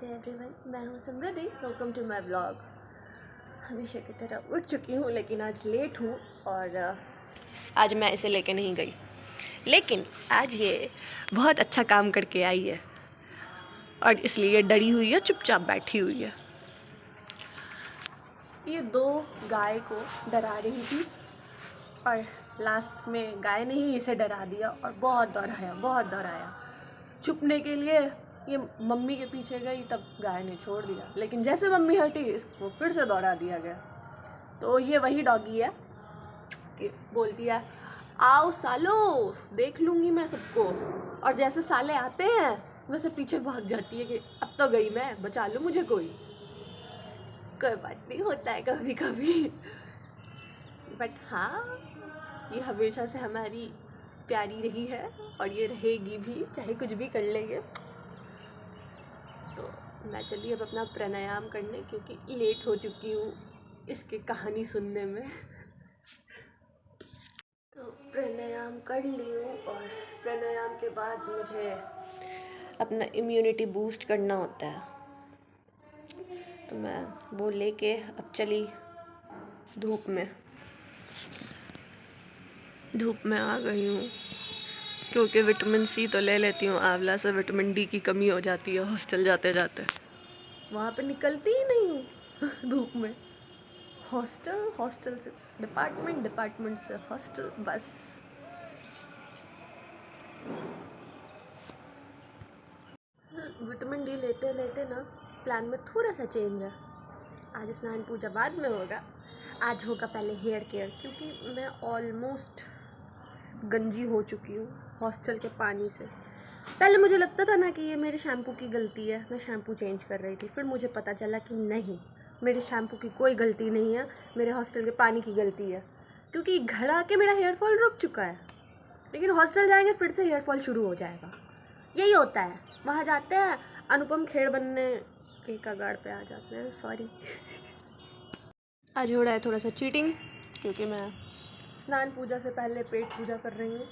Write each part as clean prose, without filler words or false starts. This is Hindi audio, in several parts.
एवरीवन, मैं हूँ Samriddhi. Welcome to my blog. हमेशा की तरह उठ चुकी हूँ, लेकिन आज लेट हूँ और आज मैं इसे लेके नहीं गई। लेकिन आज ये बहुत अच्छा काम करके आई है और इसलिए ये डरी हुई है, चुपचाप बैठी हुई है। ये दो गाय को डरा रही थी और लास्ट में गाय ने ही इसे डरा दिया और बहुत दौड़ाया छुपने के लिए। ये मम्मी के पीछे गई तब गाय ने छोड़ दिया, लेकिन जैसे मम्मी हटी इसको फिर से दौड़ा दिया गया। तो ये वही डॉगी है कि बोलती है आओ सालो, देख लूँगी मैं सबको, और जैसे साले आते हैं वैसे पीछे भाग जाती है कि अब तो गई मैं, बचा लो मुझे कोई बात नहीं, होता है कभी कभी। बट हाँ, ये हमेशा से हमारी प्यारी रही है और ये रहेगी भी, चाहे कुछ भी कर लेंगे। तो मैं चली अब अपना प्राणायाम करने, क्योंकि लेट हो चुकी हूँ इसकी कहानी सुनने में। तो प्राणायाम कर ली हूँ और प्राणायाम के बाद मुझे अपना इम्यूनिटी बूस्ट करना होता है, तो मैं वो लेके अब चली धूप में आ गई हूँ, क्योंकि विटामिन सी तो ले लेती हूँ, आंवला से विटामिन डी की कमी हो जाती है हॉस्टल जाते जाते। वहाँ पे निकलती ही नहीं हूँ धूप में। हॉस्टल से डिपार्टमेंट से हॉस्टल, बस। विटामिन डी लेते लेते ना प्लान में थोड़ा सा चेंज है। आज स्नान पूजा बाद में होगा, आज होगा पहले हेयर केयर, क्योंकि मैं ऑलमोस्ट गंजी हो चुकी हूँ हॉस्टल के पानी से। पहले मुझे लगता था ना कि ये मेरे शैम्पू की गलती है, मैं शैम्पू चेंज कर रही थी। फिर मुझे पता चला कि नहीं, मेरे शैम्पू की कोई गलती नहीं है, मेरे हॉस्टल के पानी की गलती है। क्योंकि घर आके मेरा हेयर फॉल रुक चुका है, लेकिन हॉस्टल जाएंगे फिर से हेयर फॉल शुरू हो जाएगा। यही होता है, वहाँ जाते हैं अनुपम खेर बनने के कगार पे आ जाते हैं। सॉरी, आज हो रहा है थोड़ा सा चीटिंग, क्योंकि मैं स्नान पूजा से पहले पेट पूजा कर रही हूँ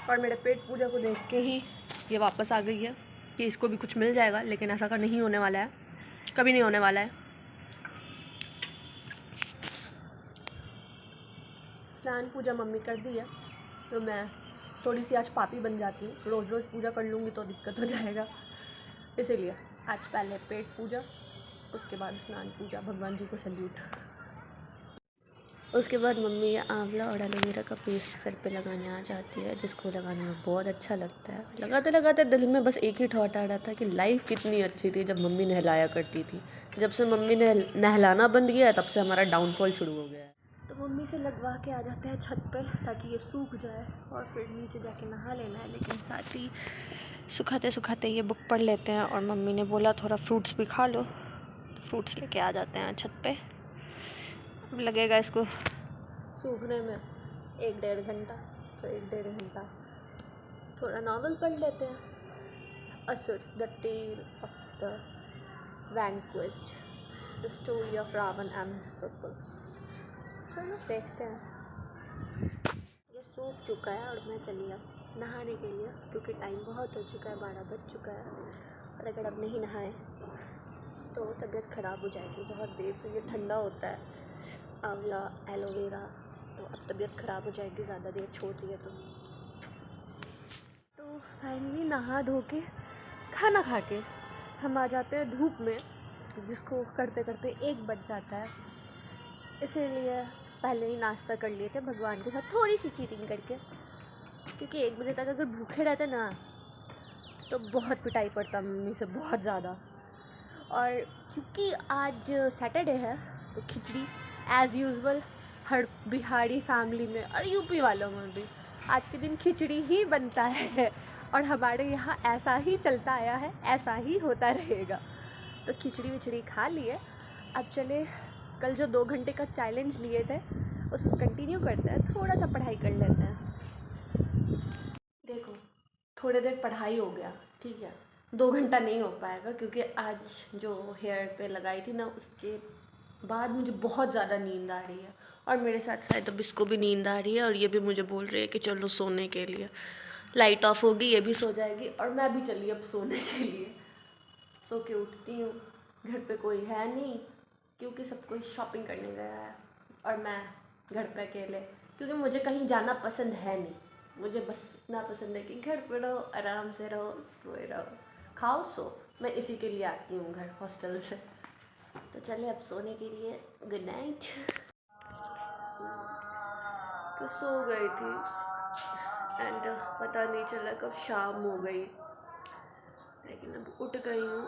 और मेरे पेट पूजा को देख के ही ये वापस आ गई है कि इसको भी कुछ मिल जाएगा। लेकिन ऐसा का नहीं होने वाला है, कभी नहीं होने वाला है। स्नान पूजा मम्मी कर दी है, तो मैं थोड़ी सी आज पापी बन जाती हूँ। रोज़ रोज़ पूजा कर लूँगी तो दिक्कत हो जाएगा, इसीलिए आज पहले पेट पूजा, उसके बाद स्नान पूजा, भगवान जी को सल्यूट। उसके बाद मम्मी ये आंवला और एलोवेरा का पेस्ट सर पे लगाने आ जाती है, जिसको लगाने में बहुत अच्छा लगता है। लगाते लगाते दिल में बस एक ही थॉट आ रहा था कि लाइफ कितनी अच्छी थी जब मम्मी नहलाया करती थी। जब से मम्मी ने नहलाना बंद किया है तब से हमारा डाउनफॉल शुरू हो गया है। तो मम्मी से लगवा के आ जाते हैं छत पे ताकि ये सूख जाए और फिर नीचे जाके नहा लेना है। लेकिन साथ ही सुखाते सुखाते ये बुक पढ़ लेते हैं, और मम्मी ने बोला थोड़ा फ्रूट्स भी खा लो, तो फ्रूट्स लेके आ जाते हैं छत पे। अब लगेगा इसको सूखने में 1-1.5 घंटा, तो 1-1.5 घंटा थोड़ा नावल पढ़ लेते हैं। Asur, the tale of the vanquished, the story of Ravan and his people. चलो देखते हैं। ये सूख चुका है और मैं चली अब नहाने के लिए, क्योंकि टाइम बहुत हो चुका है, 12 बज चुका है। और अगर अब नहीं नहाए तो तबीयत ख़राब हो जाएगी। बहुत देर से ये ठंडा होता है आंवला एलोवेरा, तो अब तबीयत ख़राब हो जाएगी ज़्यादा देर छोड़ दिए तो फाइनली नहा धो के खाना खा के हम आ जाते हैं धूप में, जिसको करते करते 1 बज जाता है। इसीलिए पहले ही नाश्ता कर लिए थे भगवान के साथ, थोड़ी सी चीटिंग करके, क्योंकि 1 बजे तक अगर भूखे रहते ना तो बहुत पिटाई पड़ता मम्मी से, बहुत ज़्यादा। और क्योंकि आज सैटरडे है तो खिचड़ी एज़ यूजुअल हर बिहारी फैमिली में और यूपी वालों में भी आज के दिन खिचड़ी ही बनता है, और हमारे यहाँ ऐसा ही चलता आया है, ऐसा ही होता रहेगा। तो खिचड़ी विचड़ी खा लिए, अब चले कल जो 2 घंटे का चैलेंज लिए थे उसको कंटिन्यू करते हैं, थोड़ा सा पढ़ाई कर लेते हैं। देखो, थोड़ी देर पढ़ाई हो गया, ठीक है, 2 घंटा नहीं हो पाएगा, क्योंकि आज जो हेयर पे लगाई थी ना उसके बाद मुझे बहुत ज़्यादा नींद आ रही है, और मेरे साथ शायद अब इसको भी नींद आ रही है, और ये भी मुझे बोल रही है कि चलो सोने के लिए। लाइट ऑफ होगी, ये भी सो जाएगी और मैं भी चली अब सोने के लिए। सो के उठती हूँ, घर पे कोई है नहीं क्योंकि सब कोई शॉपिंग करने गया है और मैं घर पे अकेले, क्योंकि मुझे कहीं जाना पसंद है नहीं। मुझे बस इतना पसंद है कि घर पे रहो, आराम से रहो, सोए रहो, खाओ सो। मैं इसी के लिए आती हूँ घर हॉस्टल से। तो चलिए अब सोने के लिए, गुड नाइट। तो सो गई थी एंड पता नहीं चला कब शाम हो गई, लेकिन अब उठ गई हूँ।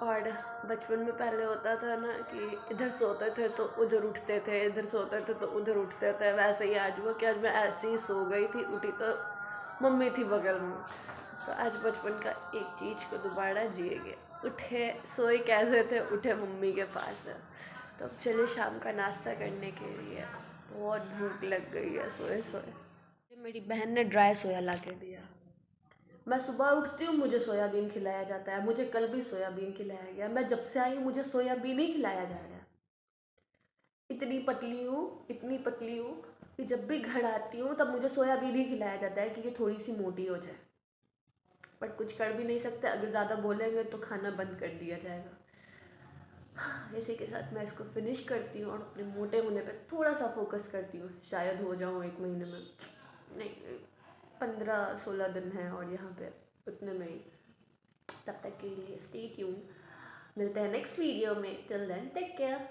और बचपन में पहले होता था ना कि इधर सोते थे तो उधर उठते थे, इधर सोते थे तो उधर उठते थे, वैसे ही आज हुआ कि आज मैं ऐसे ही सो गई थी, उठी तो मम्मी थी बगल में। तो आज बचपन का एक चीज़ को दोबारा जिएंगे। उठे सोए कैसे थे, उठे मम्मी के पास है। तो अब चलिए शाम का नाश्ता करने के लिए, बहुत भूख लग गई है सोए सोए। मेरी बहन ने ड्राई सोया ला के दिया। मैं सुबह उठती हूँ मुझे सोयाबीन खिलाया जाता है, मुझे कल भी सोयाबीन खिलाया गया। मैं जब से आई हूँ मुझे सोयाबीन ही खिलाया जा रहा है। इतनी पतली हूँ, इतनी पतली हूँ कि जब भी घर आती हूँ तब मुझे सोयाबीन ही खिलाया जाता है कि ये थोड़ी सी मोटी हो जाए। बट कुछ कर भी नहीं सकते, अगर ज़्यादा बोलेंगे तो खाना बंद कर दिया जाएगा। इसी के साथ मैं इसको फिनिश करती हूँ और अपने मोटे होने पे थोड़ा सा फोकस करती हूँ। शायद हो जाऊँ 1 महीने में, नहीं 15-16 दिन है और यहाँ पे उतने में ही। तब तक के लिए स्टे ट्यून, मिलते हैं नेक्स्ट वीडियो में। Till then take care.